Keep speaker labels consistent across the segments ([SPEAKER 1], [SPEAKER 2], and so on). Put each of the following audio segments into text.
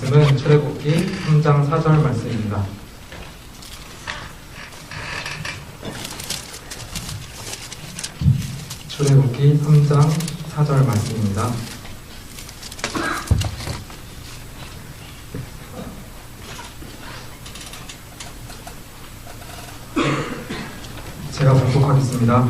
[SPEAKER 1] 말씀은 출애굽기 3장 4절 말씀입니다. 출애굽기 3장 4절 말씀입니다. 제가 봉독하겠습니다.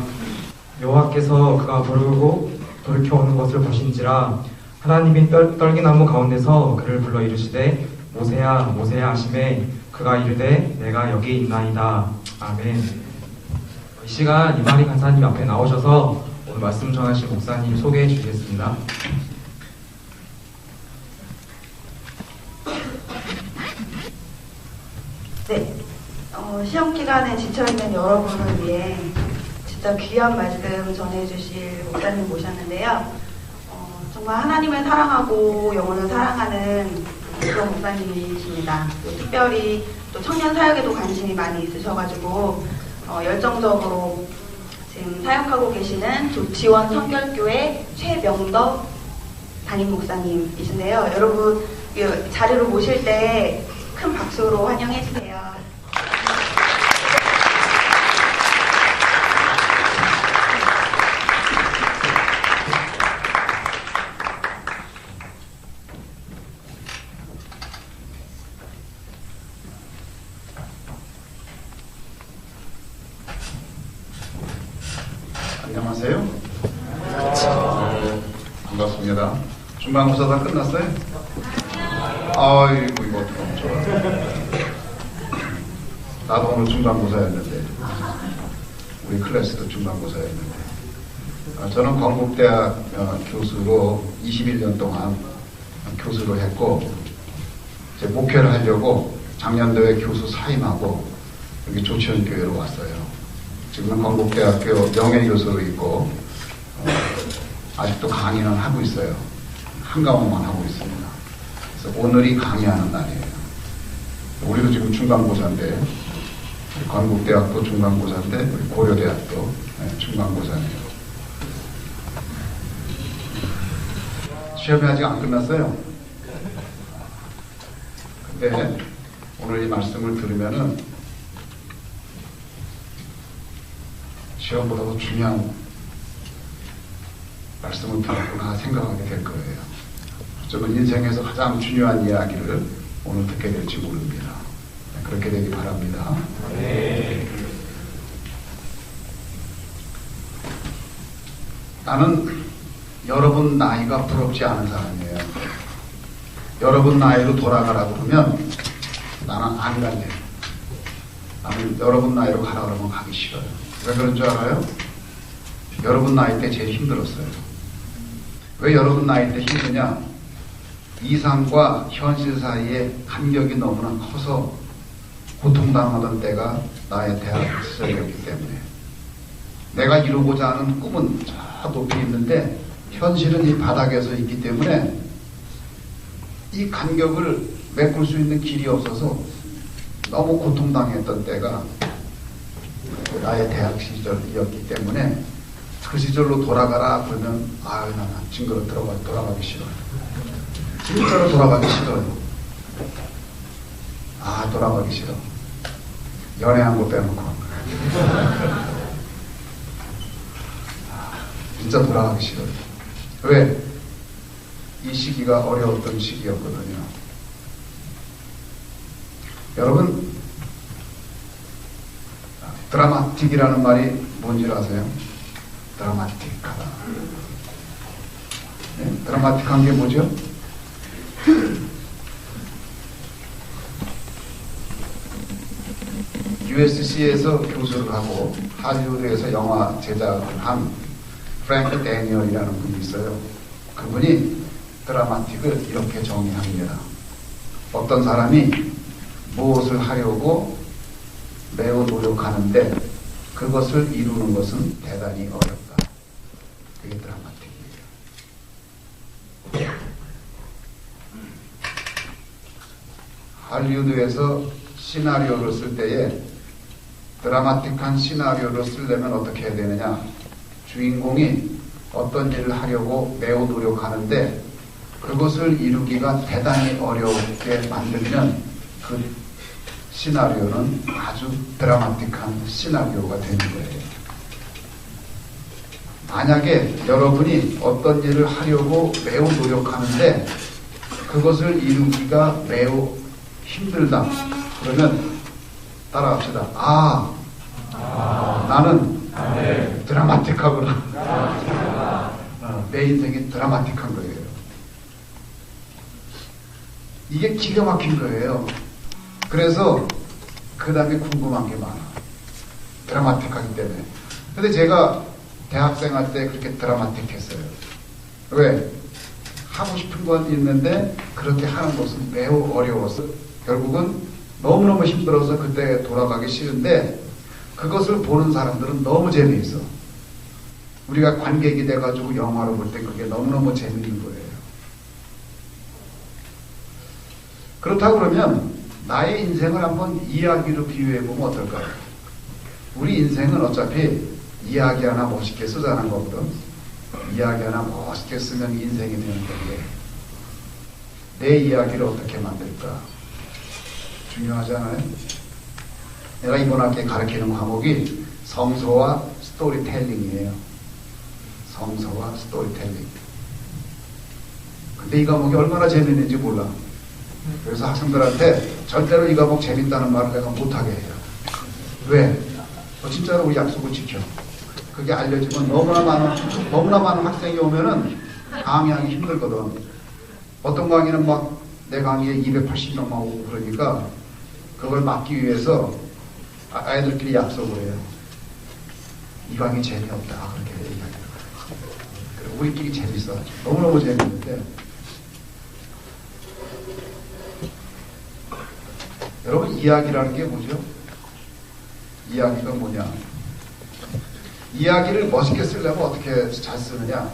[SPEAKER 1] 여호와께서 그가 부르고 돌이켜오는 것을 보신지라 하나님이 떨기나무 가운데서 그를 불러 이르시되 모세야 모세야 하시매 그가 이르되 내가 여기 있나이다. 아멘. 이 시간 이마리 간사님 앞에 나오셔서 오늘 말씀 전하실 목사님 소개해 주시겠습니다.
[SPEAKER 2] 네, 시험 기간에 지쳐있는 여러분을 위해 진짜 귀한 말씀 전해주실 목사님 모셨는데요. 정말 하나님을 사랑하고 영혼을 사랑하는 그런 목사님이십니다. 특별히 또 청년 사역에도 관심이 많이 있으셔가지고 열정적으로 지금 사역하고 계시는 조치원 성결교회 최명덕 담임 목사님이신데요. 여러분 자리로 모실 때 큰 박수로 환영해 주세요.
[SPEAKER 3] 안녕하세요. 반갑습니다. 중간고사 다 끝났어요? 아이고 이거 어떡하면 좋아. 나도 오늘 중간고사였는데 우리 클래스도 중간고사였는데 저는 건국대학 교수로 21년 동안 교수를 했고 이제 목회를 하려고 작년도에 교수 사임하고 여기 조치원교회로 왔어요. 지금은 건국대학교 명예교수로 있고 아직도 강의는 하고 있어요. 한 과목만 하고 있습니다. 그래서 오늘이 강의하는 날이에요. 우리도 지금 중간고사인데 건국대학도 중간고사인데 우리 고려대학도 중간고사네요. 시험이 아직 안 끝났어요. 근데 오늘 이 말씀을 들으면은 시험보다도 중요한 말씀을 들었구나 생각하게 될 거예요. 저는 인생에서 가장 중요한 이야기를 오늘 듣게 될지 모릅니다. 그렇게 되기 바랍니다. 네. 나는 여러분 나이가 부럽지 않은 사람이에요. 여러분 나이로 돌아가라고 그러면 나는 안 갈래요. 나는 여러분 나이로 가라 그러면 가기 싫어요. 왜 그런 줄 알아요? 여러분 나이 때 제일 힘들었어요. 왜 여러분 나이 때 힘드냐? 이상과 현실 사이에 간격이 너무나 커서 고통당하던 때가 나의 대학 시절이었기 때문에 내가 이루고자 하는 꿈은 저 높이 있는데 현실은 이 바닥에서 있기 때문에 이 간격을 메꿀 수 있는 길이 없어서 너무 고통당했던 때가 나의 대학 시절이었기 때문에 그 시절로 돌아가라 그러면 아유 나는 징그러 돌아가기 싫어요. 진짜로 돌아가기 싫어요. 아 돌아가기 싫어. 연애한 거 빼놓고 진짜 돌아가기 싫어요. 왜? 이 시기가 어려웠던 시기였거든요. 여러분 드라마틱이라는 말이 뭔지 아세요? 드라마틱하다. 네? 드라마틱한 게 뭐죠? USC에서 교수를 하고 할리우드에서 영화 제작을 한 프랭크 데니얼이라는 분이 있어요. 그분이 드라마틱을 이렇게 정의합니다. 어떤 사람이 무엇을 하려고 매우 노력하는데 그것을 이루는 것은 대단히 어렵다. 그게 드라마틱이에요. 할리우드에서 시나리오를 쓸 때에 드라마틱한 시나리오를 쓰려면 어떻게 해야 되느냐? 주인공이 어떤 일을 하려고 매우 노력하는데 그것을 이루기가 대단히 어렵게 만들면 그 시나리오는 아주 드라마틱한 시나리오가 되는 거예요. 만약에 여러분이 어떤 일을 하려고 매우 노력하는데 그것을 이루기가 매우 힘들다. 그러면 따라합시다. 나는 드라마틱하구나. 내 인생이 드라마틱한 거예요. 이게 기가 막힌 거예요. 그래서 그 다음에 궁금한 게 많아. 드라마틱하기 때문에. 근데 제가 대학생 할 때 그렇게 드라마틱했어요. 왜? 하고 싶은 건 있는데 그렇게 하는 것은 매우 어려워서 결국은 너무너무 힘들어서 그때 돌아가기 싫은데 그것을 보는 사람들은 너무 재미있어. 우리가 관객이 돼가지고 영화를 볼 때 그게 너무너무 재미있는 거예요. 그렇다고 그러면 나의 인생을 한번 이야기로 비유해보면 어떨까요? 우리 인생은 어차피 이야기 하나 멋있게 쓰자는 거거든. 이야기 하나 멋있게 쓰면 인생이 되는 건데 내 이야기를 어떻게 만들까? 중요하잖아요. 내가 이번 학기에 가르치는 과목이 성서와 스토리텔링이에요. 성서와 스토리텔링. 근데 이 과목이 얼마나 재밌는지 몰라. 그래서 학생들한테 절대로 이 과목 재밌다는 말을 내가 못하게 해요. 왜? 진짜로 우리 약속을 지켜. 그게 알려지면 너무나 많은 학생이 오면은 강의하기 힘들거든. 어떤 강의는 막 내 강의에 280명만 오고 그러니까 그걸 막기 위해서 아이들끼리 약속을 해요. 이 강의 재미없다. 그렇게 얘기하는 거예요. 우리끼리 재밌어. 너무너무 재밌는데 여러분 이야기라는 게 뭐죠? 이야기가 뭐냐? 이야기를 멋있게 쓰려면 어떻게 잘 쓰느냐?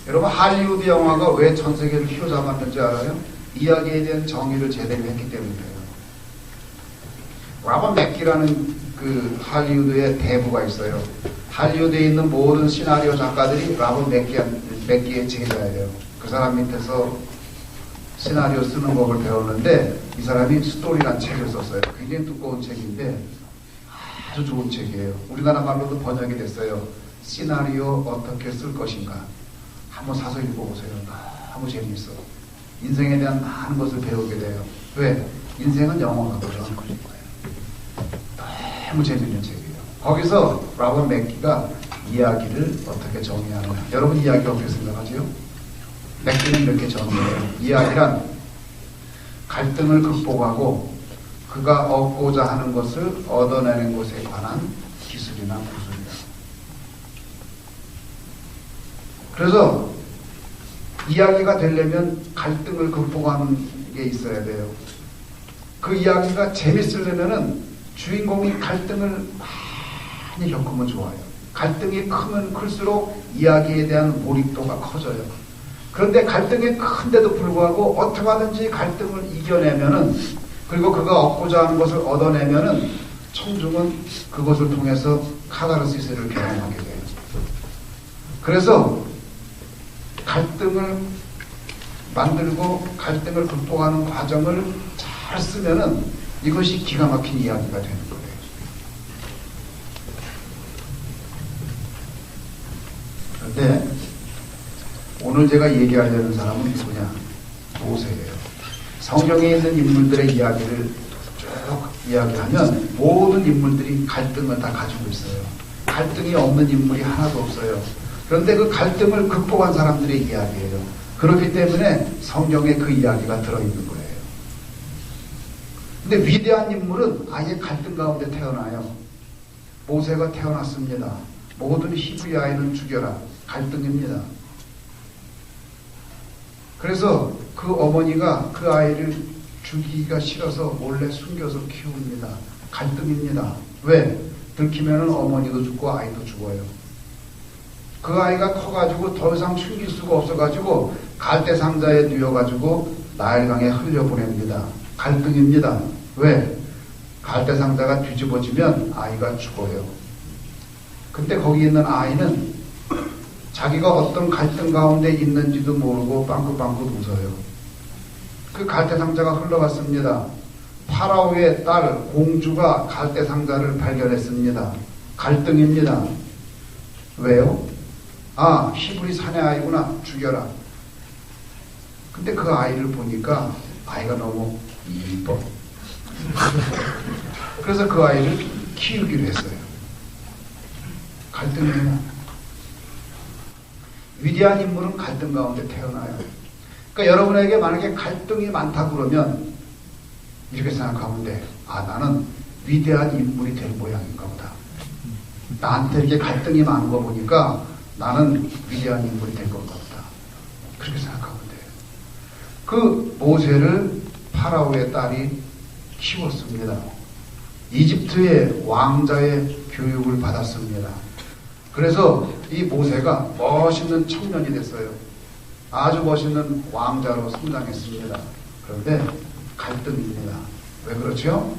[SPEAKER 3] 여러분 할리우드 영화가 왜 전 세계를 휘어잡았는지 알아요? 이야기에 대한 정의를 제대로 했기 때문이에요. 라번 맥기라는 그 할리우드의 대부가 있어요. 할리우드에 있는 모든 시나리오 작가들이 라번 맥기의 제자예요. 그 사람 밑에서 시나리오 쓰는 법을 배웠는데 이 사람이 스토리라는 책을 썼어요. 굉장히 두꺼운 책인데 아주 좋은 책이에요. 우리나라 말로도 번역이 됐어요. 시나리오 어떻게 쓸 것인가. 한번 사서 읽어보세요. 너무 재미있어. 인생에 대한 많은 것을 배우게 돼요. 왜? 인생은 영화거든요. 너무 재미있는 책이에요. 거기서 라번 맥기가 이야기를 어떻게 정의하느냐. 여러분 이야기 어떻게 생각하세요? 맥기는 이렇게 정의해요. 이야기란 갈등을 극복하고 그가 얻고자 하는 것을 얻어내는 것에 관한 기술이나 구술이다. 그래서 이야기가 되려면 갈등을 극복하는 게 있어야 돼요. 그 이야기가 재밌으려면은 주인공이 갈등을 많이 겪으면 좋아요. 갈등이 크면 클수록 이야기에 대한 몰입도가 커져요. 그런데 갈등이 큰데도 불구하고 어떻게 하든지 갈등을 이겨내면은 그리고 그가 얻고자 하는 것을 얻어내면은 청중은 그것을 통해서 카타르시스를 경험하게 돼요. 그래서 갈등을 만들고 갈등을 극복하는 과정을 잘 쓰면은 이것이 기가 막힌 이야기가 되는 거예요. 그런데 오늘 제가 얘기하려는 사람은 누구냐? 모세예요. 성경에 있는 인물들의 이야기를 쭉 이야기하면 모든 인물들이 갈등을 다 가지고 있어요. 갈등이 없는 인물이 하나도 없어요. 그런데 그 갈등을 극복한 사람들의 이야기예요. 그렇기 때문에 성경에 그 이야기가 들어있는 거예요. 근데 위대한 인물은 아예 갈등 가운데 태어나요. 모세가 태어났습니다. 모든 히브리 아이는 죽여라. 갈등입니다. 그래서 그 어머니가 그 아이를 죽이기가 싫어서 몰래 숨겨서 키웁니다. 갈등입니다. 왜? 들키면은 어머니도 죽고 아이도 죽어요. 그 아이가 커가지고 더 이상 숨길 수가 없어가지고 갈대 상자에 뉘어가지고 나일강에 흘려보냅니다. 갈등입니다. 왜? 갈대 상자가 뒤집어지면 아이가 죽어요. 근데 거기 있는 아이는 자기가 어떤 갈등 가운데 있는지도 모르고 빵긋빵긋 웃어요. 그 갈대상자가 흘러갔습니다. 파라오의 딸 공주가 갈대상자를 발견했습니다. 갈등입니다. 왜요? 아, 히브리 사내 아이구나. 죽여라. 근데 그 아이를 보니까 아이가 너무 이뻐. 그래서 그 아이를 키우기로 했어요. 갈등이구나. 위대한 인물은 갈등 가운데 태어나요. 그러니까 여러분에게 만약에 갈등이 많다 그러면 이렇게 생각하면 돼. 아, 나는 위대한 인물이 될 모양인가 보다. 나한테 이렇게 갈등이 많은 거 보니까 나는 위대한 인물이 될 건가 보다. 그렇게 생각하면 돼요. 그 모세를 파라오의 딸이 키웠습니다. 이집트의 왕자의 교육을 받았습니다. 그래서 이 모세가 멋있는 청년이 됐어요. 아주 멋있는 왕자로 성장했습니다. 그런데 갈등입니다. 왜 그렇죠?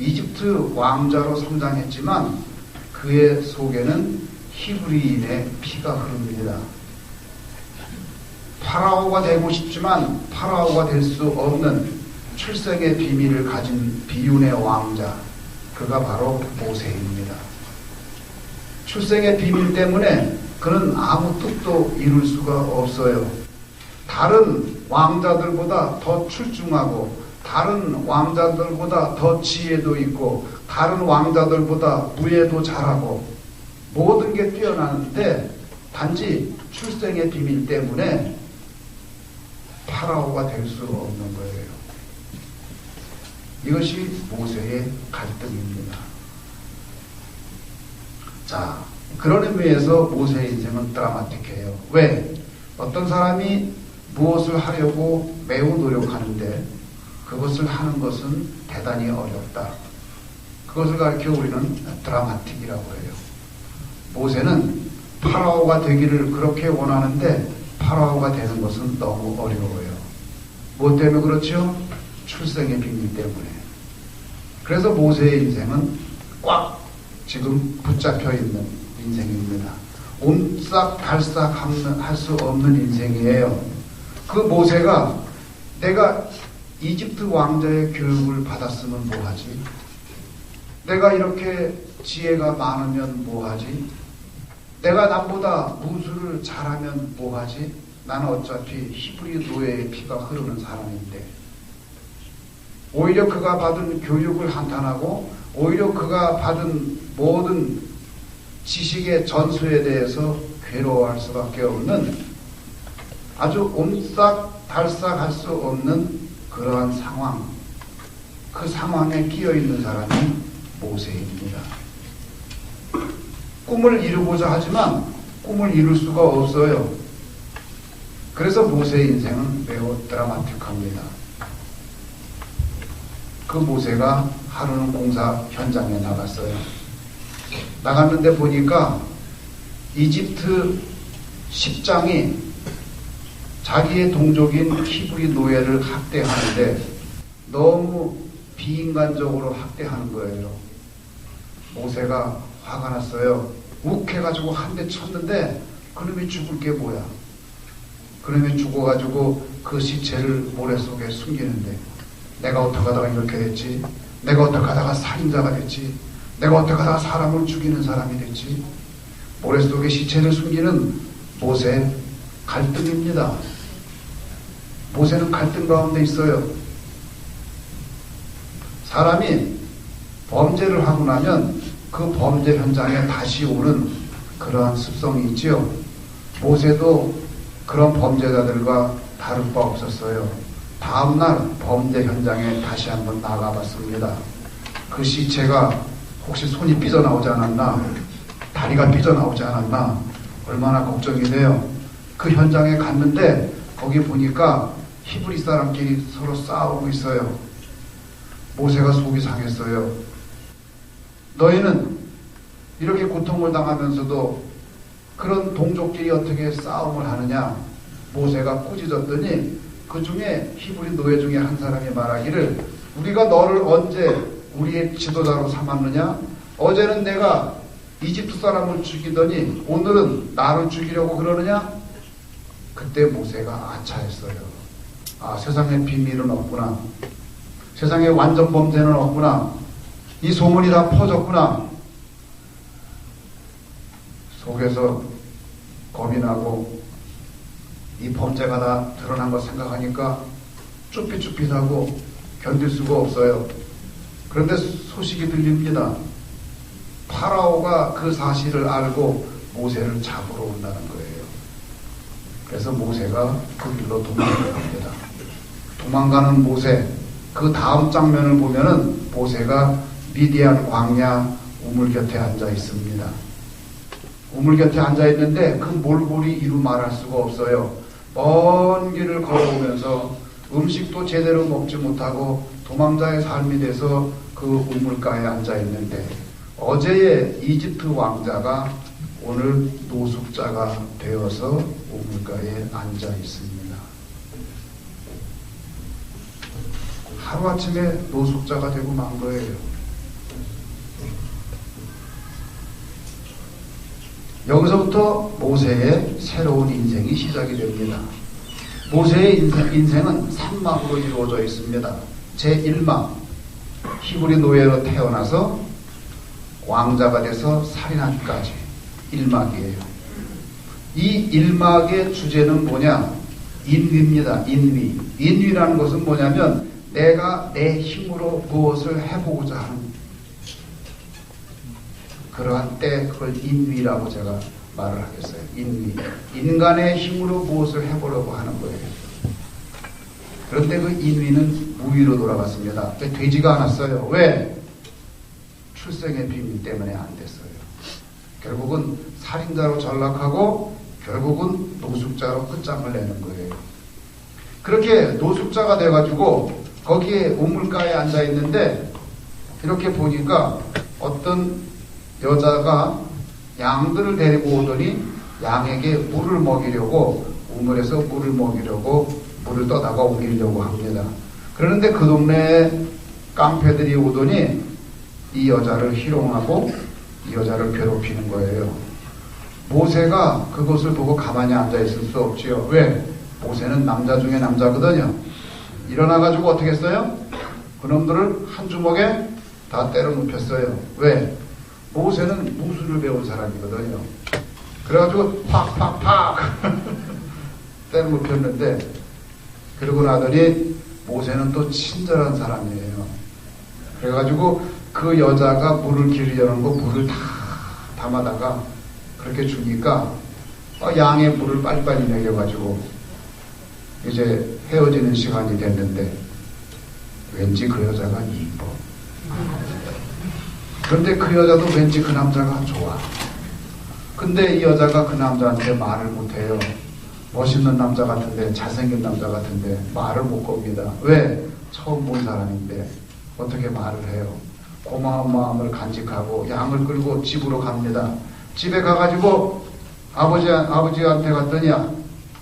[SPEAKER 3] 이집트 왕자로 성장했지만 그의 속에는 히브리인의 피가 흐릅니다. 파라오가 되고 싶지만 파라오가 될 수 없는 출생의 비밀을 가진 비운의 왕자, 그가 바로 모세입니다. 출생의 비밀 때문에 그는 아무 뜻도 이룰 수가 없어요. 다른 왕자들보다 더 출중하고 다른 왕자들보다 더 지혜도 있고 다른 왕자들보다 무예도 잘하고 모든 게 뛰어나는데 단지 출생의 비밀 때문에 파라오가 될 수 없는 거예요. 이것이 모세의 갈등입니다. 자, 그런 의미에서 모세의 인생은 드라마틱해요. 왜? 어떤 사람이 무엇을 하려고 매우 노력하는데 그것을 하는 것은 대단히 어렵다. 그것을 가르쳐 우리는 드라마틱이라고 해요. 모세는 파라오가 되기를 그렇게 원하는데 파라오가 되는 것은 너무 어려워요. 뭐 때문에 그렇죠? 출생의 비밀 때문에. 그래서 모세의 인생은 꽉 지금 붙잡혀 있는 인생입니다. 옴싹달싹 할 수 없는 인생이에요. 그 모세가 내가 이집트 왕자의 교육을 받았으면 뭐하지? 내가 이렇게 지혜가 많으면 뭐하지? 내가 남보다 무술을 잘하면 뭐하지? 나는 어차피 히브리 노예의 피가 흐르는 사람인데 오히려 그가 받은 교육을 한탄하고 오히려 그가 받은 모든 지식의 전수에 대해서 괴로워할 수밖에 없는 아주 옴싹달싹 할 수 없는 그러한 상황, 그 상황에 끼어 있는 사람이 모세입니다. 꿈을 이루고자 하지만 꿈을 이룰 수가 없어요. 그래서 모세의 인생은 매우 드라마틱합니다. 그 모세가 하루는 공사 현장에 나갔어요. 나갔는데 보니까 이집트 십장이 자기의 동족인 히브리 노예를 학대하는데 너무 비인간적으로 학대하는 거예요. 모세가 화가 났어요. 욱해가지고 한 대 쳤는데 그놈이 죽을 게 뭐야? 그놈이 죽어가지고 그 시체를 모래 속에 숨기는데 내가 어떻게 하다가 이렇게 됐지? 내가 어떻게 하다가 살인자가 됐지? 내가 어떻게 하다가 사람을 죽이는 사람이 됐지? 모래 속에 시체를 숨기는 모세 갈등입니다. 모세는 갈등 가운데 있어요. 사람이 범죄를 하고 나면 그 범죄 현장에 다시 오는 그러한 습성이 있지요. 모세도 그런 범죄자들과 다를 바 없었어요. 다음날 범죄 현장에 다시 한번 나가봤습니다. 그 시체가 혹시 손이 삐져나오지 않았나, 다리가 삐져나오지 않았나 얼마나 걱정이 돼요. 그 현장에 갔는데 거기 보니까 히브리 사람끼리 서로 싸우고 있어요. 모세가 속이 상했어요. 너희는 이렇게 고통을 당하면서도 그런 동족끼리 어떻게 싸움을 하느냐? 모세가 꾸짖었더니 그 중에 히브리 노예 중에 한 사람이 말하기를 우리가 너를 언제 우리의 지도자로 삼았느냐? 어제는 내가 이집트 사람을 죽이더니 오늘은 나를 죽이려고 그러느냐? 그때 모세가 아차했어요. 아, 세상에 비밀은 없구나. 세상에 완전 범죄는 없구나. 이 소문이 다 퍼졌구나. 속에서 겁이 나고 이 범죄가 다 드러난 거 생각하니까 쭈삣쭈삣하고 견딜 수가 없어요. 그런데 소식이 들립니다. 파라오가 그 사실을 알고 모세를 잡으러 온다는 거예요. 그래서 모세가 그 길로 도망갑니다. 도망가는 모세, 그 다음 장면을 보면은 모세가 미디안 광야 우물 곁에 앉아 있습니다. 우물 곁에 앉아 있는데 그 몰골이 이루 말할 수가 없어요. 먼 길을 걸어오면서 음식도 제대로 먹지 못하고 도망자의 삶이 돼서 그 우물가에 앉아 있는데 어제의 이집트 왕자가 오늘 노숙자가 되어서 우물가에 앉아 있습니다. 하루아침에 노숙자가 되고 만 거예요. 여기서부터 모세의 새로운 인생이 시작이 됩니다. 모세의 인생은 3막으로 이루어져 있습니다. 제1막, 히브리 노예로 태어나서 왕자가 돼서 살인하기까지 1막이에요. 이 1막의 주제는 뭐냐? 인위입니다. 인위. 인위라는 것은 뭐냐면 내가 내 힘으로 무엇을 해보고자 하는 그러한 때 그걸 인위라고 제가 말을 하겠어요. 인위. 인간의 힘으로 무엇을 해보려고 하는 거예요. 그런데 그 인위는 무위로 돌아갔습니다. 되지가 않았어요. 왜? 출생의 비밀 때문에 안 됐어요. 결국은 살인자로 전락하고 결국은 노숙자로 끝장을 내는 거예요. 그렇게 노숙자가 돼가지고 거기에 우물가에 앉아 있는데 이렇게 보니까 어떤 여자가 양들을 데리고 오더니 양에게 물을 먹이려고 우물에서 물을 먹이려고 물을 떠다가 옮기려고 합니다. 그런데 그 동네에 깡패들이 오더니 이 여자를 희롱하고 이 여자를 괴롭히는 거예요. 모세가 그것을 보고 가만히 앉아 있을 수 없지요. 왜? 모세는 남자 중에 남자거든요. 일어나가지고 어떻게 했어요? 그놈들을 한 주먹에 다 때려 눕혔어요. 왜? 모세는 무술을 배운 사람이거든요. 그래가지고 팍팍팍 때려 눕혔는데 그러고 나더니 모세는 또 친절한 사람이에요. 그래가지고 그 여자가 물을 기르려는 거 물을 다 담아다가 그렇게 주니까 양의 물을 빨리빨리 먹여가지고 이제 헤어지는 시간이 됐는데 왠지 그 여자가 이뻐. 그런데 그 여자도 왠지 그 남자가 좋아. 근데 이 여자가 그 남자한테 말을 못해요. 멋있는 남자 같은데 잘생긴 남자 같은데 말을 못 겁니다. 왜? 처음 본 사람인데 어떻게 말을 해요? 고마운 마음을 간직하고 양을 끌고 집으로 갑니다. 집에 가가지고 아버지한테 갔더니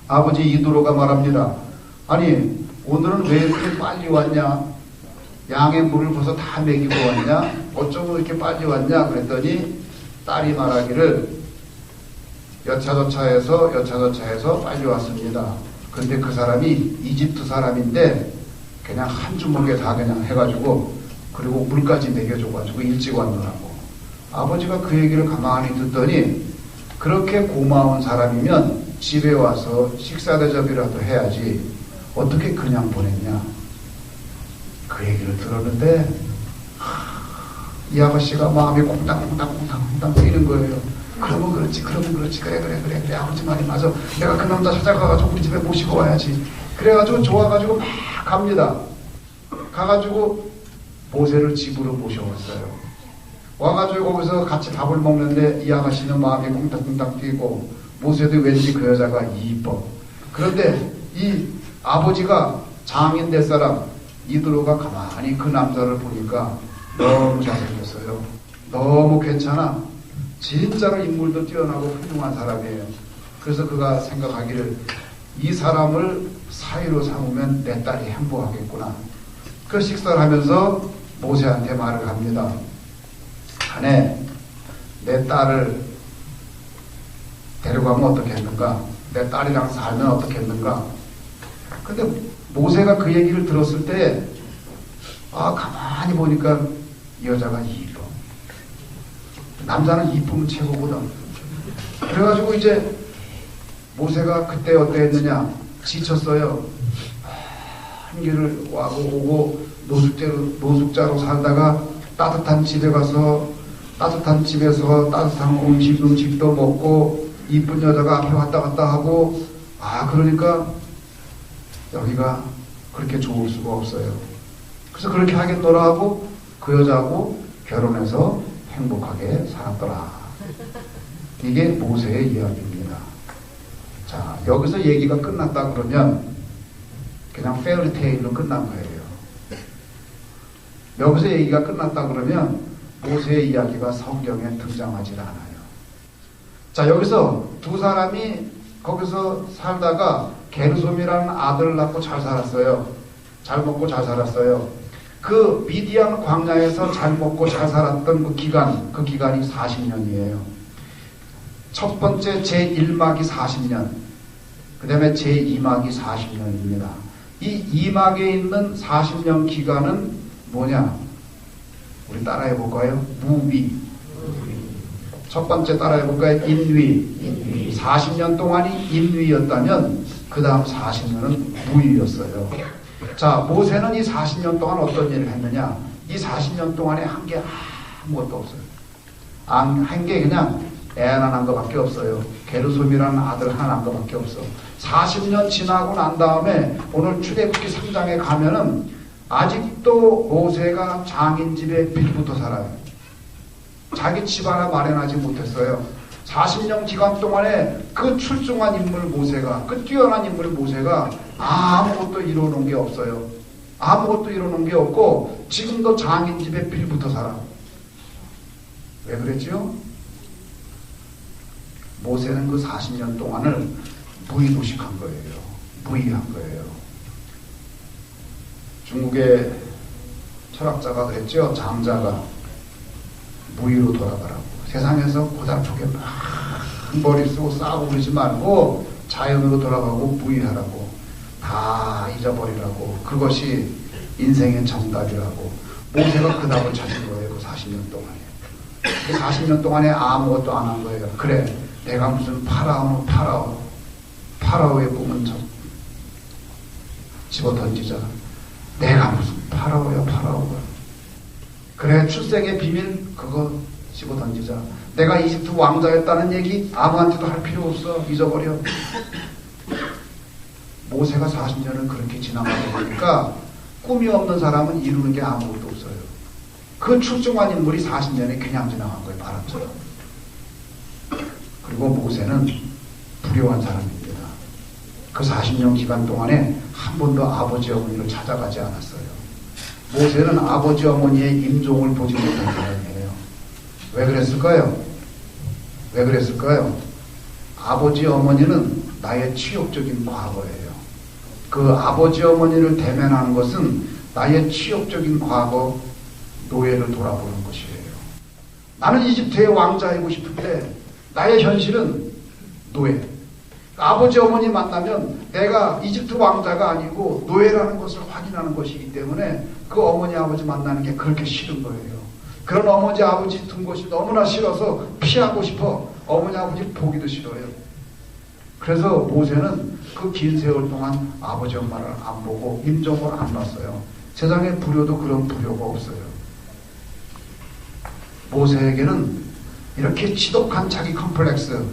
[SPEAKER 3] 아버지 이두로가 말합니다. 아니 오늘은 왜 이렇게 빨리 왔냐? 양의 물을 벌써 다 먹이고 왔냐? 어쩌고 이렇게 빨리 왔냐? 그랬더니 딸이 말하기를 여차저차해서 빨리 왔습니다. 근데 그 사람이 이집트 사람인데 그냥 한 주먹에 다 그냥 해가지고 그리고 물까지 먹여줘가지고 일찍 왔더라고. 아버지가 그 얘기를 가만히 듣더니 그렇게 고마운 사람이면 집에 와서 식사 대접이라도 해야지 어떻게 그냥 보냈냐. 그 얘기를 들었는데 이 아가씨가 마음이 콩당콩당 뛰는 거예요. 그러면 그렇지 그래 아버지 말이 맞아. 내가 그 남자 찾아가가지고 우리 집에 모시고 와야지. 그래가지고 좋아가지고 막 갑니다. 가가지고 모세를 집으로 모셔왔어요. 와가지고 거기서 같이 밥을 먹는데 이 아가씨는 마음이 콩당콩당 뛰고 모세도 왠지 그 여자가 이뻐. 그런데 이 아버지가 장인 될 사람 이드로가 가만히 그 남자를 보니까 너무 잘생겼어요. 너무 괜찮아. 진짜로 인물도 뛰어나고 훌륭한 사람이에요. 그래서 그가 생각하기를 이 사람을 사위로 삼으면 내 딸이 행복하겠구나. 그 식사를 하면서 모세한테 말을 합니다. 자네 내 딸을 데려가면 어떻겠는가? 내 딸이랑 살면 어떻겠는가? 근데 모세가 그 얘기를 들었을 때 가만히 보니까 이 여자가 이뻐. 남자는 이쁨은 최고거든. 그래가지고 이제 모세가 그때 어땠느냐? 지쳤어요. 한 길을 와고 오고 노숙자로 살다가 따뜻한 집에 가서 따뜻한 집에서 따뜻한 음식도 먹고 이쁜 여자가 앞에 왔다 갔다 하고 그러니까 여기가 그렇게 좋을 수가 없어요. 그래서 그렇게 하겠노라 하고 그 여자하고 결혼해서 행복하게 살았더라. 이게 모세의 이야기입니다. 자, 여기서 얘기가 끝났다 그러면 그냥 페어리테일로 끝난 거예요. 여기서 얘기가 끝났다 그러면 모세의 이야기가 성경에 등장하지 않아요. 자, 여기서 두 사람이 거기서 살다가 게르솜이라는 아들을 낳고 잘 살았어요. 잘 먹고 잘 살았어요. 그 미디안 광야에서 잘 먹고 잘 살았던 그 기간이 40년이에요. 첫 번째 제1막이 40년, 그 다음에 제2막이 40년입니다. 이 2막에 있는 40년 기간은 뭐냐? 우리 따라해볼까요? 무비. 첫 번째 따라해볼까요? 인위. 40년 동안이 인위였다면 그 다음 40년은 무위였어요. 자, 모세는 이 40년 동안 어떤 일을 했느냐? 이 40년 동안에 한 게 아무것도 없어요. 한 게 그냥 애 하나 난 것밖에 없어요. 게르솜이라는 아들 하나 난 것밖에 없어. 40년 지나고 난 다음에 오늘 출애굽기 3장에 가면은 아직도 모세가 장인 집에 빌부터 살아요. 자기 집 하나 마련하지 못했어요. 40년 기간 동안에 그 출중한 인물 모세가, 그 뛰어난 인물 모세가 아무것도 이뤄놓은 게 없어요. 아무것도 이뤄놓은 게 없고 지금도 장인 집에 빌부터 살아. 왜 그랬지요? 모세는 그 40년 동안을 무의도식한 거예요. 무의한 거예요. 중국의 철학자가 그랬죠. 장자가 무의로 돌아가라고. 세상에서 고달프게 막 머리 쓰고 싸우고 그러지 말고 자연으로 돌아가고 무의하라고. 다 잊어버리라고. 그것이 인생의 정답이라고. 모세가 그 답을 찾은 거예요. 그 40년 동안에. 그 40년 동안에 아무것도 안 한 거예요. 그래, 내가 무슨 파라오의 꿈은 집어 던지자. 내가 무슨 파라오가. 그래, 출생의 비밀 그거 집어 던지자. 내가 이집트 왕자였다는 얘기 아무한테도 할 필요 없어. 잊어버려. 모세가 40년을 그렇게 지나가다 보니까 꿈이 없는 사람은 이루는 게 아무것도 없어요. 그 출중한 인물이 40년에 그냥 지나간 거예요. 바람처럼. 그리고 모세는 불효한 사람입니다. 그 40년 기간 동안에 한 번도 아버지 어머니를 찾아가지 않았어요. 모세는 아버지 어머니의 임종을 보지 못한 사람이에요. 왜 그랬을까요? 왜 그랬을까요? 아버지 어머니는 나의 치욕적인 과거예요. 그 아버지 어머니를 대면하는 것은 나의 치욕적인 과거, 노예를 돌아보는 것이에요. 나는 이집트의 왕자이고 싶은데 나의 현실은 노예. 아버지 어머니 만나면 내가 이집트 왕자가 아니고 노예라는 것을 확인하는 것이기 때문에 그 어머니 아버지 만나는 게 그렇게 싫은 거예요. 그런 어머니 아버지 둔 것이 너무나 싫어서 피하고 싶어. 어머니 아버지 보기도 싫어요. 그래서 모세는 그 긴 세월 동안 아버지 엄마를 안 보고 임종을 안 놨어요. 세상에 불효도 그런 불효가 없어요. 모세에게는 이렇게 지독한 자기 컴플렉스,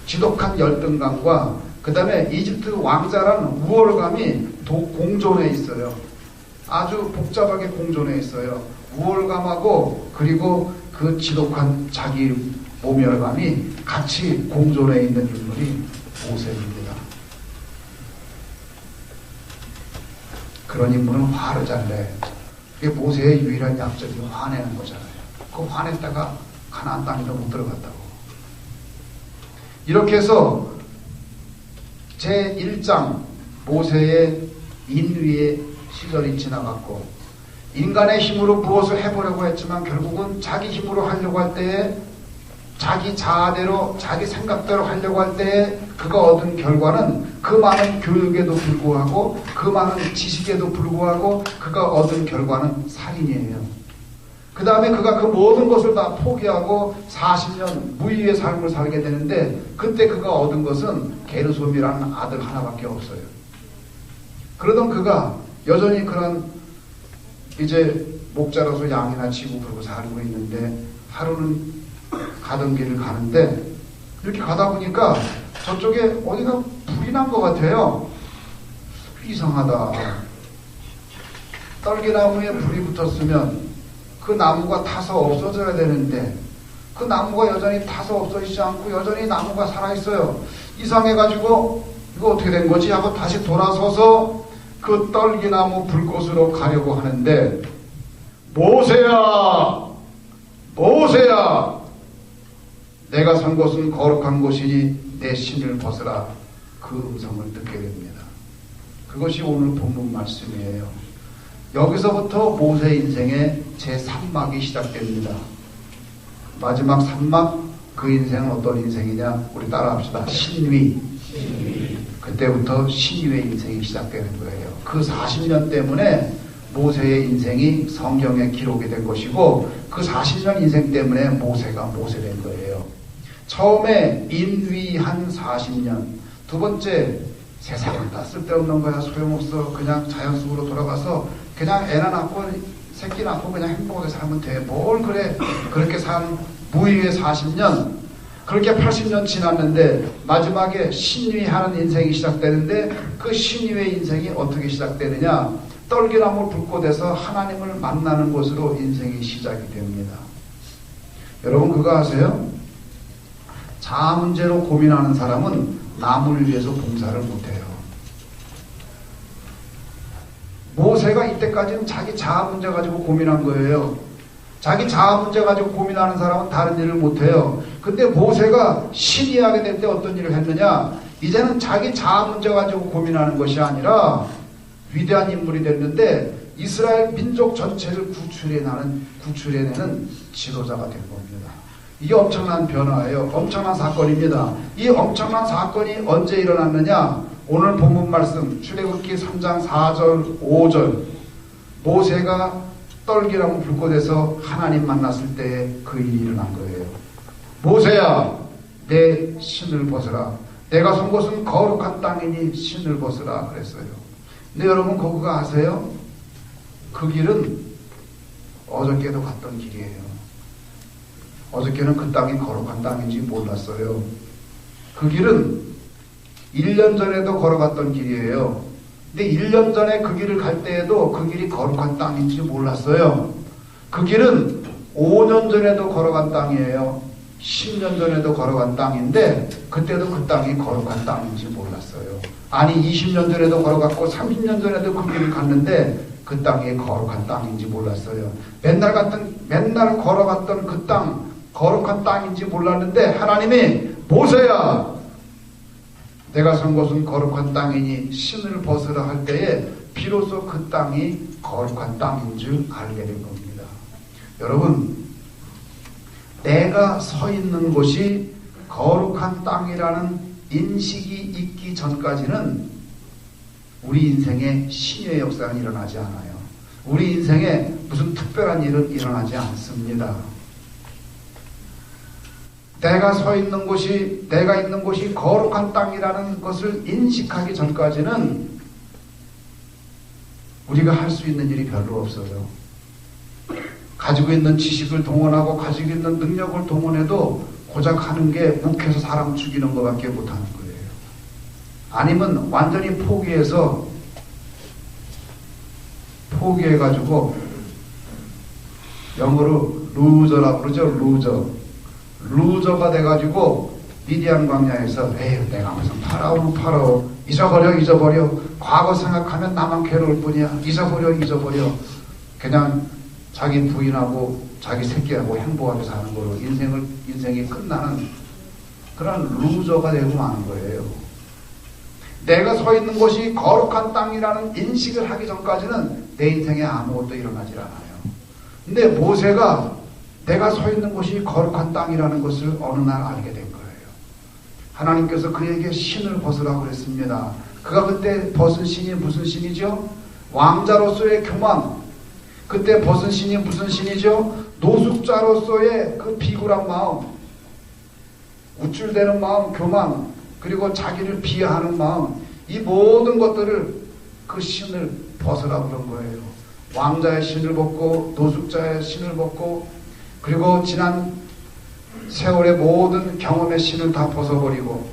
[SPEAKER 3] 지독한 열등감과 그 다음에 이집트 왕자라는 우월감이 공존해 있어요. 아주 복잡하게 공존해 있어요. 우월감하고 그리고 그 지독한 자기 모멸감이 같이 공존해 있는 인물이 모세입니다. 그런 인물은 화를 잘 내. 그게 모세의 유일한 약점이 화내는 거잖아요. 그 화냈다가 가나안 땅에도 못 들어갔다고. 이렇게 해서 제1장 모세의 인위의 시절이 지나갔고 인간의 힘으로 무엇을 해보려고 했지만 결국은 자기 힘으로 하려고 할 때에 자기 자아대로 자기 생각대로 하려고 할 때 그가 얻은 결과는 그 많은 교육에도 불구하고 그 많은 지식에도 불구하고 그가 얻은 결과는 살인이에요. 그 다음에 그가 그 모든 것을 다 포기하고 40년 무위의 삶을 살게 되는데 그때 그가 얻은 것은 게르솜이라는 아들 하나밖에 없어요. 그러던 그가 여전히 그런 이제 목자로서 양이나 치고 그러고 살고 있는데 하루는 가던 길을 가는데 이렇게 가다 보니까 저쪽에 어디가 불이 난 것 같아요. 이상하다. 떨기나무에 불이 붙었으면 그 나무가 타서 없어져야 되는데 그 나무가 여전히 타서 없어지지 않고 여전히 나무가 살아있어요. 이상해가지고 이거 어떻게 된 거지 하고 다시 돌아서서 그 떨기나무 불꽃으로 가려고 하는데 모세야! 모세야! 내가 선 곳은 거룩한 곳이니 내 신을 벗으라. 그 음성을 듣게 됩니다. 그것이 오늘 본문 말씀이에요. 여기서부터 모세 인생의 제3막이 시작됩니다. 마지막 3막, 그 인생은 어떤 인생이냐? 우리 따라합시다. 신위. 그때부터 신위의 인생이 시작되는 거예요. 그 40년 때문에 모세의 인생이 성경에 기록이 된 것이고 그 40년 인생 때문에 모세가 모세된 거예요. 처음에 인위한 40년, 두 번째 세상은 다 쓸데없는 거야, 소용없어, 그냥 자연 속으로 돌아가서 그냥 애나 낳고 새끼 낳고 그냥 행복하게 살면 돼. 뭘 그래. 그렇게 산 무위의 40년, 그렇게 80년 지났는데 마지막에 신위하는 인생이 시작되는데 그 신위의 인생이 어떻게 시작되느냐? 떨기나무 불꽃에서 하나님을 만나는 것으로 인생이 시작이 됩니다. 여러분 그거 아세요? 자아 문제로 고민하는 사람은 남을 위해서 봉사를 못해요. 모세가 이때까지는 자기 자아 문제 가지고 고민한 거예요. 자기 자아 문제 가지고 고민하는 사람은 다른 일을 못해요. 근데 모세가 신위하게 될 때 어떤 일을 했느냐? 이제는 자기 자아 문제 가지고 고민하는 것이 아니라 위대한 인물이 됐는데 이스라엘 민족 전체를 구출해내는 지도자가 된 겁니다. 이게 엄청난 변화예요. 엄청난 사건입니다. 이 엄청난 사건이 언제 일어났느냐? 오늘 본문 말씀 출애굽기 3장 4절 5절 모세가 떨기나무 불꽃에서 하나님 만났을 때에 그 일이 일어난 거예요. 모세야, 내 신을 벗으라. 내가 선 곳은 거룩한 땅이니 신을 벗으라 그랬어요. 근데 여러분 그거 아세요? 그 길은 어저께도 갔던 길이에요. 어저께는 그 땅이 거룩한 땅인지 몰랐어요. 그 길은 1년 전에도 걸어갔던 길이에요. 근데 1년 전에 그 길을 갈 때에도 그 길이 거룩한 땅인지 몰랐어요. 그 길은 5년 전에도 걸어간 땅이에요. 10년 전에도 걸어간 땅인데 그때도 그 땅이 거룩한 땅인지 몰랐어요. 아니 20년 전에도 걸어갔고 30년 전에도 그 길을 갔는데 그 땅이 거룩한 땅인지 몰랐어요. 맨날 걸어갔던 그 땅 거룩한 땅인지 몰랐는데 하나님이 모세야, 내가 선 곳은 거룩한 땅이니 신을 벗으라 할 때에 비로소 그 땅이 거룩한 땅인 줄 알게 된 겁니다. 여러분, 내가 서 있는 곳이 거룩한 땅이라는 인식이 있기 전까지는 우리 인생에 신의 역사가 일어나지 않아요. 우리 인생에 무슨 특별한 일은 일어나지 않습니다. 내가 서 있는 곳이, 내가 있는 곳이 거룩한 땅이라는 것을 인식하기 전까지는 우리가 할 수 있는 일이 별로 없어요. 가지고 있는 지식을 동원하고 가지고 있는 능력을 동원해도 고작 하는 게 묵혀서 사람 죽이는 것밖에 못하는 거예요. 아니면 완전히 포기해가지고 영어로 루저라고 그러죠. 루저가 돼가지고 미디안 광야에서 에휴 내가 무슨 파라오 잊어버려 과거 생각하면 나만 괴로울 뿐이야 잊어버려 그냥 자기 부인하고 자기 새끼하고 행복하게 사는 거로 인생이 끝나는 그런 루저가 되고 마는 거예요. 내가 서 있는 곳이 거룩한 땅이라는 인식을 하기 전까지는 내 인생에 아무것도 일어나질 않아요. 근데 모세가 내가 서 있는 곳이 거룩한 땅이라는 것을 어느 날 알게 된 거예요. 하나님께서 그에게 신을 벗으라고 그랬습니다. 그가 그때 벗은 신이 무슨 신이죠? 왕자로서의 교만. 그때 벗은 신이 무슨 신이죠? 노숙자로서의 그 비굴한 마음, 우쭐대는 마음, 교만, 그리고 자기를 비하하는 마음, 이 모든 것들을 그 신을 벗으라고 그런 거예요. 왕자의 신을 벗고 노숙자의 신을 벗고 그리고 지난 세월의 모든 경험의 신을 다 벗어버리고,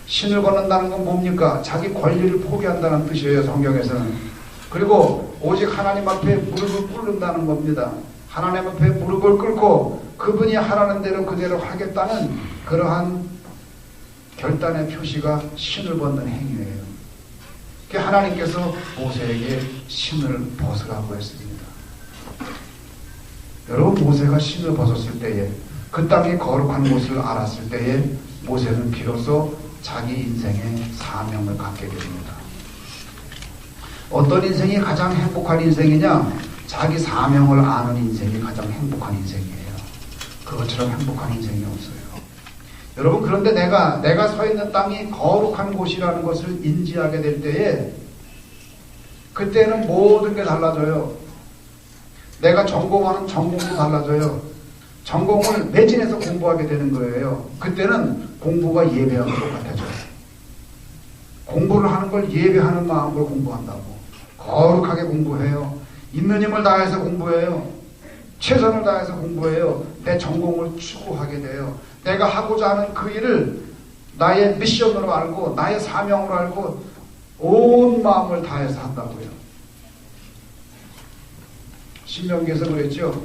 [SPEAKER 3] 신을 벗는다는 건 뭡니까? 자기 권리를 포기한다는 뜻이에요, 성경에서는. 그리고 오직 하나님 앞에 무릎을 꿇는다는 겁니다. 하나님 앞에 무릎을 꿇고 그분이 하라는 대로 그대로 하겠다는 그러한 결단의 표시가 신을 벗는 행위예요. 하나님께서 모세에게 신을 벗으라고 했습니다. 여러분, 모세가 신을 벗었을 때에, 그 땅이 거룩한 곳을 알았을 때에 모세는 비로소 자기 인생의 사명을 갖게 됩니다. 어떤 인생이 가장 행복한 인생이냐? 자기 사명을 아는 인생이 가장 행복한 인생이에요. 그것처럼 행복한 인생이 없어요. 여러분, 그런데 내가 서 있는 땅이 거룩한 곳이라는 것을 인지하게 될 때에, 그때는 모든 게 달라져요. 내가 전공하는 전공도 달라져요. 전공을 매진해서 공부하게 되는 거예요. 그때는 공부가 예배하고 똑같아져요. 공부를 하는 걸 예배하는 마음으로 공부한다고. 거룩하게 공부해요. 있는 힘을 다해서 공부해요. 최선을 다해서 공부해요. 내 전공을 추구하게 돼요. 내가 하고자 하는 그 일을 나의 미션으로 알고 나의 사명으로 알고 온 마음을 다해서 한다고요. 신명기에서 그랬죠.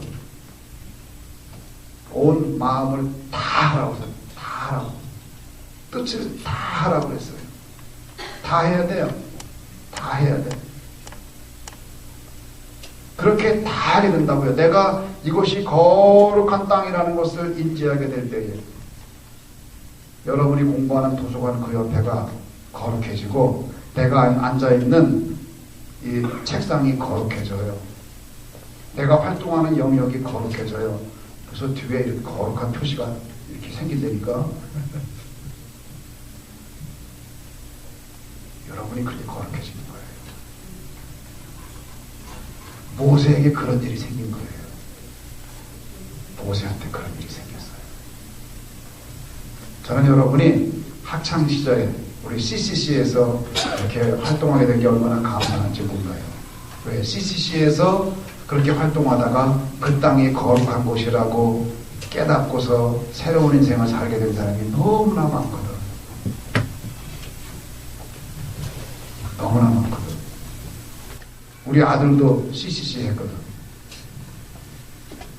[SPEAKER 3] 온 마음을 다 하라고 했어요. 다 하라고. 뜻을 다 하라고 그랬어요. 다 해야 돼요. 다 해야 돼. 그렇게 다 하게 된다고요. 내가 이곳이 거룩한 땅이라는 것을 인지하게 될 때에 여러분이 공부하는 도서관 그 옆에가 거룩해지고 내가 앉아있는 이 책상이 거룩해져요. 내가 활동하는 영역이 거룩해져요. 그래서 뒤에 이렇게 거룩한 표시가 이렇게 생긴다니까. 여러분이 그렇게 거룩해지는 거예요. 모세에게 그런 일이 생긴 거예요. 모세한테 그런 일이 생겼어요. 저는 여러분이 학창시절에 우리 CCC에서 이렇게 활동하게 된 게 얼마나 감사한지 몰라요. 왜? CCC에서 그렇게 활동하다가 그 땅이 거룩한 곳이라고 깨닫고서 새로운 인생을 살게 된 사람이 너무나 많거든. 너무나 많거든. 우리 아들도 CCC 했거든.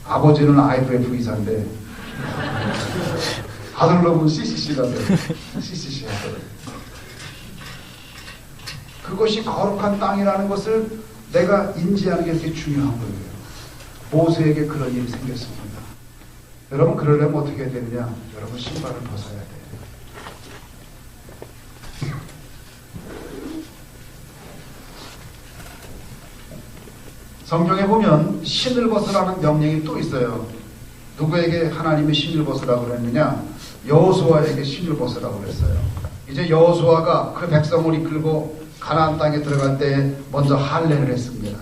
[SPEAKER 3] 아버지는 IFF 이사인데 아들 놈은 CCC라고 CCC 했거든. 그것이 거룩한 땅이라는 것을 내가 인지하는 게 되게 중요한 거예요. 모세에게 그런 일이 생겼습니다. 여러분, 그러려면 어떻게 해야 되느냐? 여러분, 신발을 벗어야 돼요. 성경에 보면 신을 벗으라는 명령이 또 있어요. 누구에게 하나님이 신을 벗으라고 그랬느냐? 여호수아에게 신을 벗으라고 그랬어요. 이제 여호수아가 그 백성을 이끌고 가나안 땅에 들어갈 때 먼저 할례를 했습니다.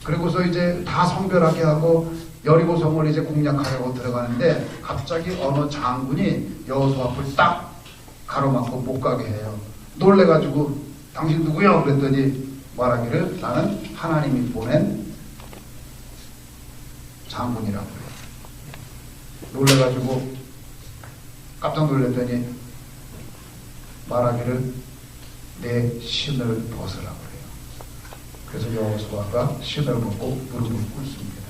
[SPEAKER 3] 그리고서 이제 다 성별하게 하고 여리고 성을 이제 공략하려고 들어가는데 갑자기 어느 장군이 여호수아 앞을 딱 가로막고 못 가게 해요. 놀래가지고 당신 누구요? 그랬더니 말하기를 나는 하나님이 보낸 장군이라고 해요. 놀래가지고 깜짝 놀랐더니 말하기를 내 신을 벗으라고 해요. 그래서 여호수아가 신을 벗고 무릎을 꿇습니다.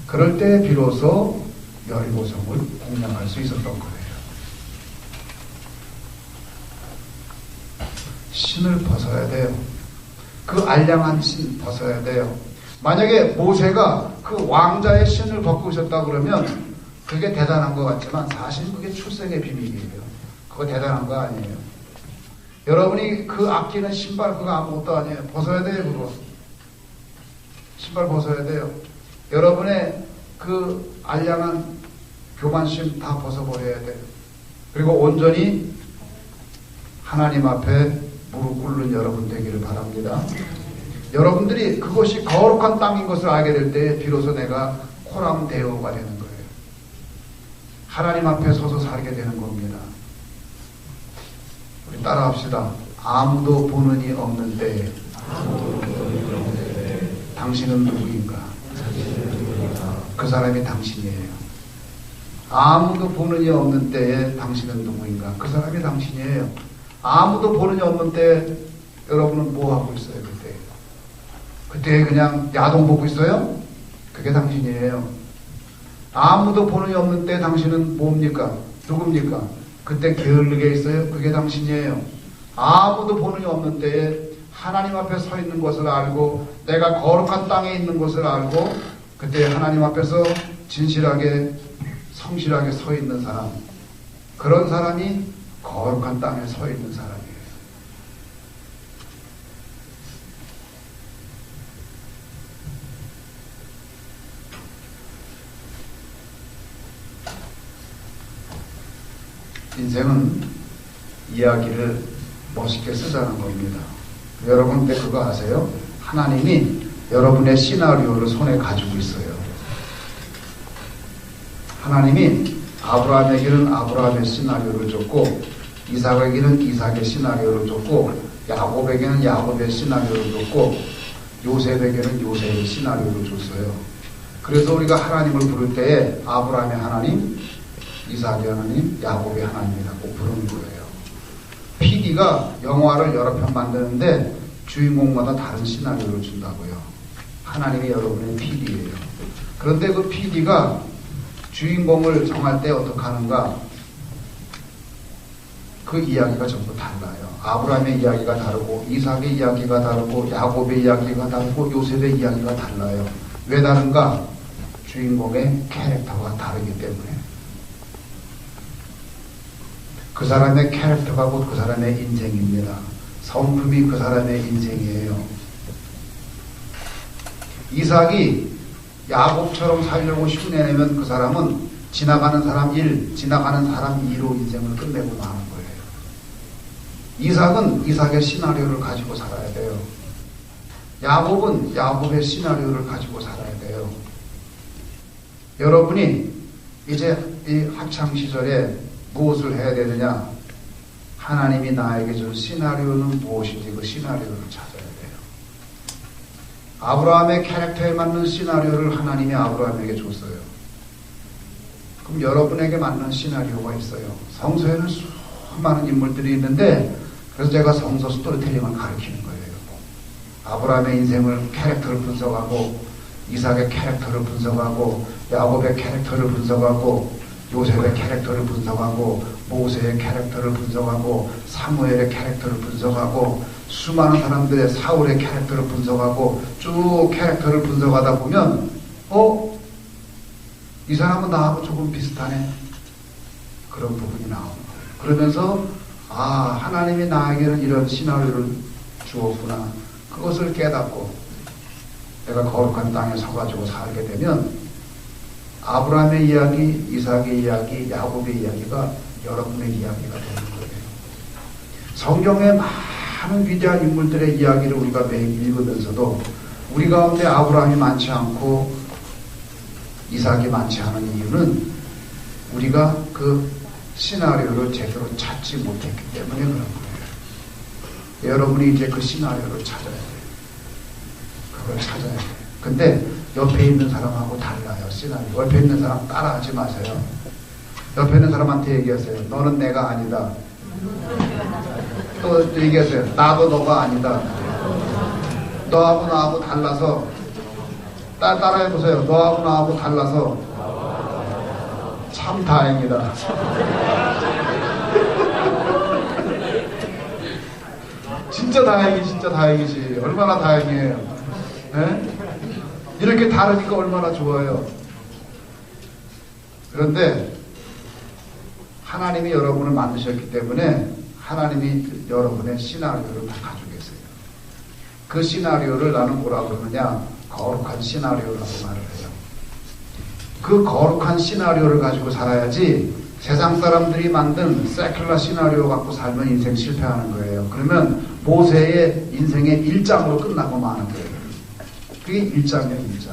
[SPEAKER 3] 그럴 때 비로소 여리고성을 공략할 수 있었던 거예요. 신을 벗어야 돼요. 그 알량한 신 벗어야 돼요. 만약에 모세가 그 왕자의 신을 벗고 있었다 그러면 그게 대단한 것 같지만 사실 그게 출생의 비밀이에요. 그거 대단한 거 아니에요. 여러분이 그 아끼는 신발 그거 아무것도 아니에요. 벗어야 돼요. 그거 신발 벗어야 돼요. 여러분의 그 알량한 교만심 다 벗어버려야 돼요. 그리고 온전히 하나님 앞에 무릎 꿇는 여러분 되기를 바랍니다. 여러분들이 그것이 거룩한 땅인 것을 알게 될 때 비로소 내가 코람데오가 되는 거예요. 하나님 앞에 서서 살게 되는 겁니다. 우리 따라합시다. 아무도 보는 이 없는 때에 당신은 누구인가? 그 사람이 당신이에요. 아무도 보는 이 없는 때에 당신은 누구인가? 그 사람이 당신이에요. 아무도 보는 이 없는 때에 여러분은 뭐 하고 있어요? 그때 그냥 야동 보고 있어요? 그게 당신이에요. 아무도 보는 이 없는 때 당신은 뭡니까? 누굽니까? 그때 게을르게 있어요? 그게 당신이에요. 아무도 보는 이 없는 때에 하나님 앞에 서 있는 것을 알고 내가 거룩한 땅에 있는 것을 알고 그때 하나님 앞에서 진실하게 성실하게 서 있는 사람, 그런 사람이 거룩한 땅에 서 있는 사람이에요. 인생은 이야기를 멋있게 쓰자는 겁니다. 여러분 근데 그거 아세요? 하나님이 여러분의 시나리오를 손에 가지고 있어요. 하나님이 아브라함에게는 아브라함의 시나리오를 줬고 이삭에게는 이삭의 시나리오를 줬고 야곱에게는 야곱의 시나리오를 줬고 요셉에게는 요셉의 시나리오를 줬어요. 그래서 우리가 하나님을 부를 때에 아브라함의 하나님, 이삭의 하나님, 야곱의 하나님이라고 부르는 거예요. PD가 영화를 여러 편 만드는데 주인공마다 다른 시나리오를 준다고요. 하나님이 여러분의 PD예요. 그런데 그 PD가 주인공을 정할 때 어떻게 하는가? 그 이야기가 전부 달라요. 아브라함의 이야기가 다르고 이삭의 이야기가 다르고 야곱의 이야기가 다르고 요셉의 이야기가 달라요. 왜 다른가? 주인공의 캐릭터가 다르기 때문에. 그 사람의 캐릭터가 곧 그 사람의 인생입니다. 성품이 그 사람의 인생이에요. 이삭이 야곱처럼 살려고 흉내내면 그 사람은 지나가는 사람 1, 지나가는 사람 2로 인생을 끝내고 마는 거예요. 이삭은 이삭의 시나리오를 가지고 살아야 돼요. 야곱은 야곱의 시나리오를 가지고 살아야 돼요. 여러분이 이제 이 학창시절에 무엇을 해야 되느냐? 하나님이 나에게 준 시나리오는 무엇인지 그 시나리오를 찾아야 돼요. 아브라함의 캐릭터에 맞는 시나리오를 하나님이 아브라함에게 줬어요. 그럼 여러분에게 맞는 시나리오가 있어요. 성서에는 수많은 인물들이 있는데 그래서 제가 성서 스토리텔링을 가르치는 거예요. 아브라함의 인생을 캐릭터를 분석하고 이삭의 캐릭터를 분석하고 야곱의 캐릭터를 분석하고 요셉의 캐릭터를 분석하고 모세의 캐릭터를 분석하고 사무엘의 캐릭터를 분석하고 수많은 사람들의 사울의 캐릭터를 분석하고 쭉 캐릭터를 분석하다 보면 이 사람은 나하고 조금 비슷하네. 그런 부분이 나옵니다. 그러면서 하나님이 나에게는 이런 시나리오를 주었구나. 그것을 깨닫고 내가 거룩한 땅에 서가지고 살게 되면 아브라함의 이야기, 이삭의 이야기, 야곱의 이야기가 여러분의 이야기가 되는 거예요. 성경의 많은 위대한 인물들의 이야기를 우리가 매일 읽으면서도 우리 가운데 아브라함이 많지 않고 이삭이 많지 않은 이유는 우리가 그 시나리오를 제대로 찾지 못했기 때문에 그런 거예요. 여러분이 이제 그 시나리오를 찾아야 돼요. 그걸 찾아야 돼요. 근데 옆에 있는 사람하고 달라요. 시나리오. 옆에 있는 사람 따라하지 마세요. 옆에 있는 사람한테 얘기하세요. 너는 내가 아니다. 또 얘기하세요. 나도 너가 아니다. 너하고 나하고 달라서 따라해보세요. 너하고 나하고 달라서 참 다행이다. 진짜 다행이지. 얼마나 다행이에요. 네? 이렇게 다르니까 얼마나 좋아요. 그런데 하나님이 여러분을 만드셨기 때문에 하나님이 여러분의 시나리오를 다 가지고 계세요. 그 시나리오를 나는 뭐라고 그러느냐? 거룩한 시나리오라고 말을 해요. 그 거룩한 시나리오를 가지고 살아야지 세상 사람들이 만든 세큘러 시나리오 갖고 살면 인생 실패하는 거예요. 그러면 모세의 인생의 1장으로 끝나고 마는 거예요. 그게 1장이에요, 1장.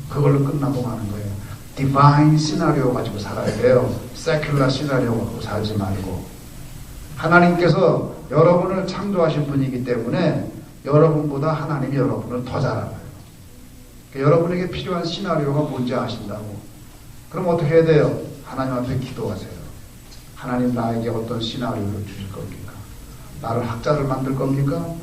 [SPEAKER 3] 그걸로 끝나고 마는 거예요. 디바인 시나리오 가지고 살아야 돼요. 세큘러 시나리오 갖고 살지 말고. 하나님께서 여러분을 창조하신 분이기 때문에 여러분보다 하나님이 여러분을 더 잘 알아요. 여러분에게 필요한 시나리오가 뭔지 아신다고. 그럼 어떻게 해야 돼요? 하나님 앞에 기도하세요. 하나님, 나에게 어떤 시나리오를 주실 겁니까? 나를 학자를 만들 겁니까?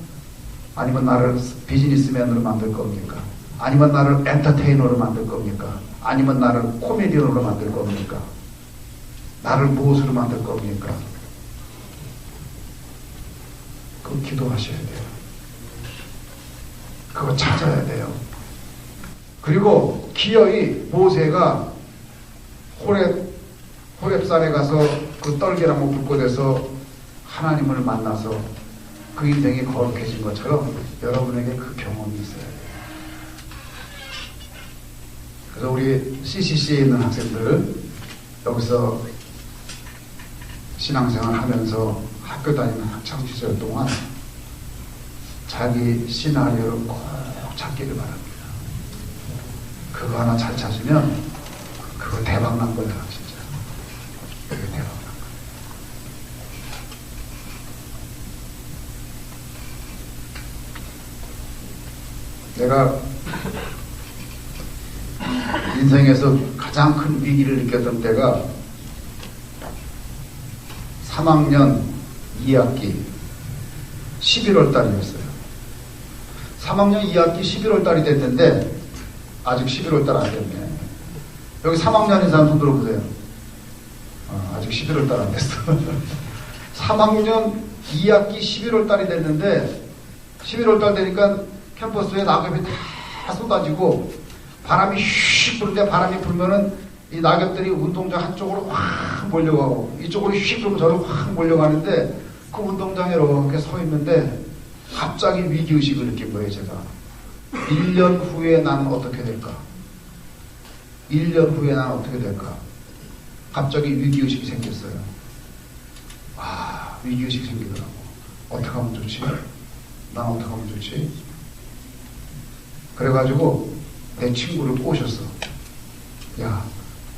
[SPEAKER 3] 아니면 나를 비즈니스맨으로 만들 겁니까? 아니면 나를 엔터테이너로 만들 겁니까? 아니면 나를 코미디언으로 만들 겁니까? 나를 무엇으로 만들 겁니까? 그거 기도하셔야 돼요. 그거 찾아야 돼요. 그리고 기어이 모세가 호렙산에 가서 그 떨기나무 불꽃에서 하나님을 만나서 그 인생이 거룩해진 것처럼 여러분에게 그 경험이 있어야 돼요. 그래서 우리 CCC에 있는 학생들 여기서 신앙생활 하면서 학교 다니는 학창시절 동안 자기 시나리오를 꼭 찾기를 바랍니다. 그거 하나 잘 찾으면 그거 대박 난 거야, 진짜. 그게 대박 난 거야. 내가 인생에서 가장 큰 위기를 느꼈던 때가 3학년 2학기 11월 달이었어요. 3학년 2학기 11월 달이 됐는데 아직 11월 달 안 됐네. 여기 3학년인 사람 손 들어보세요. 아직 11월 달 안 됐어. 3학년 2학기 11월 달이 됐는데 11월 달 되니까 캠퍼스에 낙엽이 다 쏟아지고 바람이 휙 부는데, 바람이 불면은 이 낙엽들이 운동장 한쪽으로 확 몰려가고 이쪽으로 휙 불면 저로 확 몰려가는데, 그 운동장에 이렇게 서 있는데 갑자기 위기의식을 느낀 거예요. 제가 1년 후에 나는 어떻게 될까? 1년 후에 나는 어떻게 될까? 갑자기 위기의식이 생겼어요. 위기의식이 생기더라고. 어떻게 하면 좋지? 난 어떻게 하면 좋지? 그래가지고 내 친구를 꼬셨어. 야,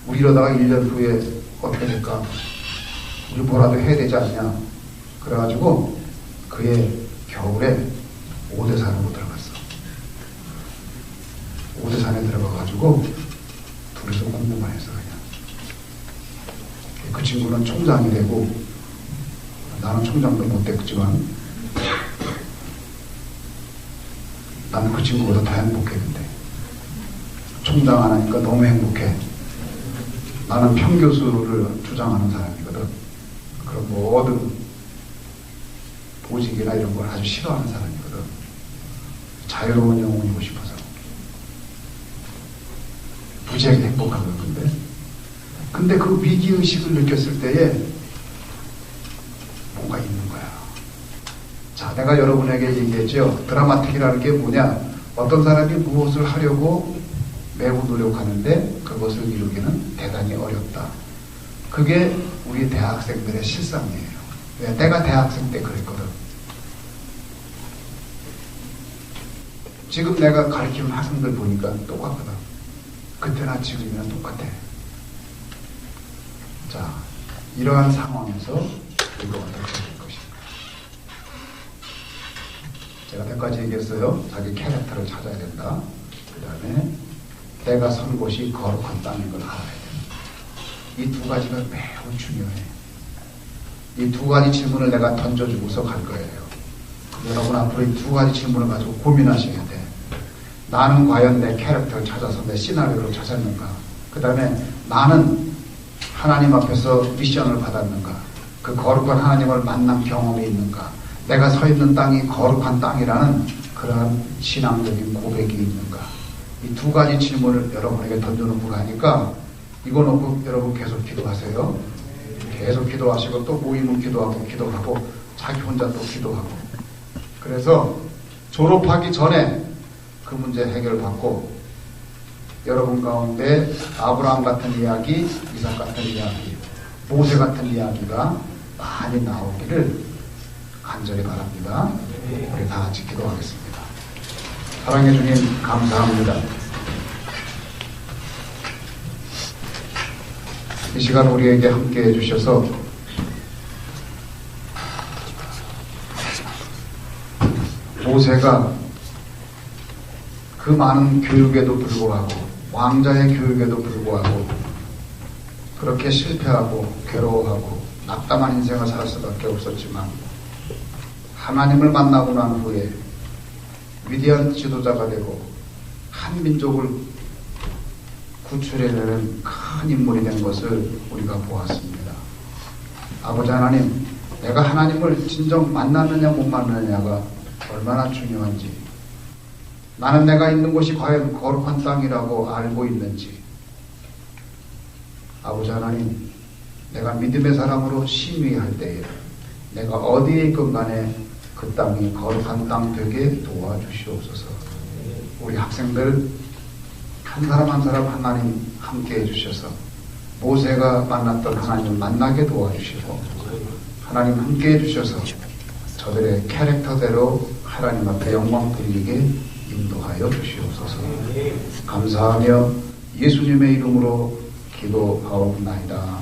[SPEAKER 3] 우리 이러다가 1년 후에 어떻게 될까? 우리 뭐라도 해야 되지 않냐? 그래가지고 그의 겨울에 오대산으로 들어갔어. 오대산에 들어가가지고 둘이서 공부만 했어. 그냥. 그 친구는 총장이 되고 나는 총장도 못 됐지만 나는 그 친구보다 더 행복했는데, 총장 안 하니까 너무 행복해. 나는 평교수를 주장하는 사람이거든. 그런 모든 보직이나 이런 걸 아주 싫어하는 사람이거든. 자유로운 영혼이고 싶어서. 무지하게 행복한 건데. 근데 그 위기의식을 느꼈을 때에 뭔가 있는 거야. 자, 내가 여러분에게 얘기했죠. 드라마틱이라는 게 뭐냐? 어떤 사람이 무엇을 하려고 매우 노력하는데 그것을 이루기는 대단히 어렵다. 그게 우리 대학생들의 실상이에요. 왜? 내가 대학생 때 그랬거든. 지금 내가 가르치는 학생들 보니까 똑같거든. 그때나 지금이나 똑같아. 자, 이러한 상황에서 이거 어떻게 될 것인가? 제가 몇 가지 얘기했어요. 자기 캐릭터를 찾아야 된다. 그 다음에 내가 선 곳이 거룩한 땅인 걸 알아야 된다. 이 두 가지가 매우 중요해. 이 두 가지 질문을 내가 던져주고서 갈 거예요. 여러분 앞으로 이 두 가지 질문을 가지고 고민하셔야 돼. 나는 과연 내 캐릭터를 찾아서 내 시나리오를 찾았는가? 그 다음에 나는 하나님 앞에서 미션을 받았는가? 그 거룩한 하나님을 만난 경험이 있는가? 내가 서 있는 땅이 거룩한 땅이라는 그러한 신앙적인 고백이 있는가? 이 두 가지 질문을 여러분에게 던져놓고 가니까 이거 놓고 여러분 계속 기도하세요. 계속 기도하시고 또 모이면 기도하고 자기 혼자 또 기도하고. 그래서 졸업하기 전에 그 문제 해결받고 여러분 가운데 아브라함 같은 이야기, 이삭 같은 이야기, 모세 같은 이야기가 많이 나오기를 간절히 바랍니다. 우리 다 같이 기도하겠습니다. 사랑해 주님 감사합니다. 이 시간 우리에게 함께 해주셔서 모세가 그 많은 교육에도 불구하고 왕자의 교육에도 불구하고 그렇게 실패하고 괴로워하고 낙담한 인생을 살 수밖에 없었지만 하나님을 만나고 난 후에 위대한 지도자가 되고 한 민족을 구출해내는 큰 인물이 된 것을 우리가 보았습니다. 아버지 하나님, 내가 하나님을 진정 만나느냐 못 만나느냐가 얼마나 중요한지, 나는 내가 있는 곳이 과연 거룩한 땅이라고 알고 있는지, 아버지 하나님, 내가 믿음의 사람으로 심의할 때에 내가 어디에 있건 간에 그 땅이 거룩한 땅 되게 도와주시옵소서. 우리 학생들 한 사람 한 사람 하나님 함께 해주셔서 모세가 만났던 하나님을 만나게 도와주시고 하나님 함께 해주셔서 저들의 캐릭터대로 하나님 앞에 영광 드리게 인도하여 주시옵소서. 감사하며 예수님의 이름으로 기도하옵나이다.